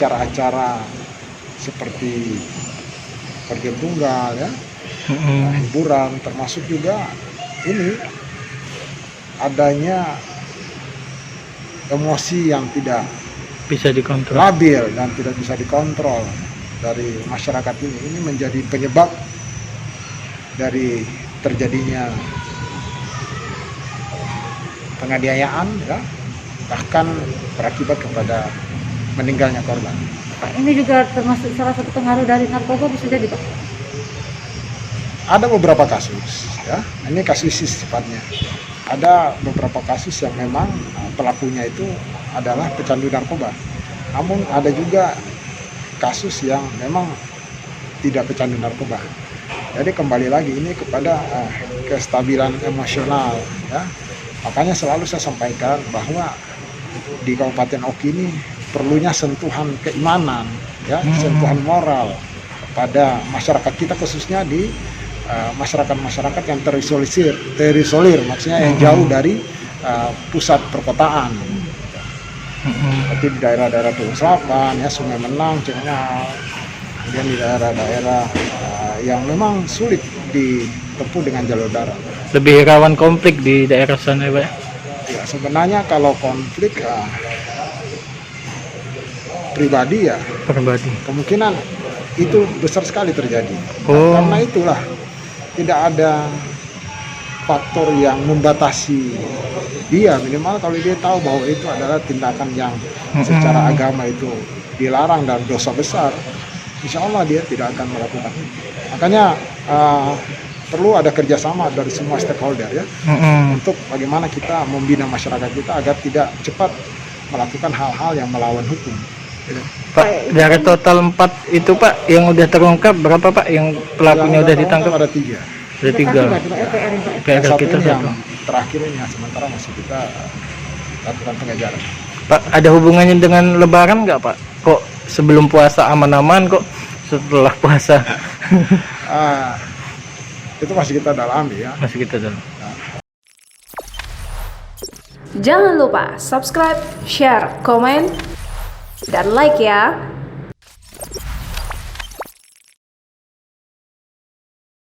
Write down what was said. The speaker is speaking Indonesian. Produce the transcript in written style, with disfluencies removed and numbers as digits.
acara-acara seperti pergi tunggal ya, hiburan, termasuk juga ini adanya emosi yang tidak bisa dikontrol, labil dan tidak bisa dikontrol dari masyarakat ini menjadi penyebab dari terjadinya penganiayaan ya, bahkan berakibat kepada meninggalnya korban. Pak, ini juga termasuk salah satu pengaruh dari narkoba bisa jadi, Pak? Ada beberapa kasus ya, ini kasuistis sifatnya. Ada beberapa kasus yang memang pelakunya itu adalah pecandu narkoba. Namun ada juga kasus yang memang tidak pecandu narkoba. Jadi kembali lagi ini kepada kestabilan emosional ya. Makanya selalu saya sampaikan bahwa di Kabupaten Oki ini perlunya sentuhan keimanan ya, sentuhan moral pada masyarakat kita, khususnya di masyarakat-masyarakat yang terisolir, maksudnya yang jauh dari pusat perkotaan. Seperti di daerah-daerah Tulung Selatan ya, Sungai Menang, Cengal, kemudian di daerah-daerah yang memang sulit ditempuh dengan jalur darat. lebih rawan konflik di daerah sana, Pak? Ya sebenarnya kalau konflik pribadi ya, kemungkinan itu besar sekali terjadi. Karena itulah tidak ada faktor yang membatasi dia, minimal kalau dia tahu bahwa itu adalah tindakan yang secara agama itu dilarang dan dosa besar, insya Allah dia tidak akan melakukan itu. Makanya perlu ada kerjasama dari semua stakeholder ya, untuk bagaimana kita membina masyarakat kita agar tidak cepat melakukan hal-hal yang melawan hukum. Pak, dari total 4 itu Pak, yang udah terungkap berapa Pak? Yang pelakunya udah ditangkap? Ada 3. Ada 3. PR kita yang satu. terakhir ini sementara masih kita lakukan pengejaran. Pak, ada hubungannya dengan Lebaran nggak Pak? Kok sebelum puasa aman-aman, kok setelah puasa? Itu masih kita dalami ya. Masih kita dalam. Jangan lupa subscribe, share, komen, dan like ya.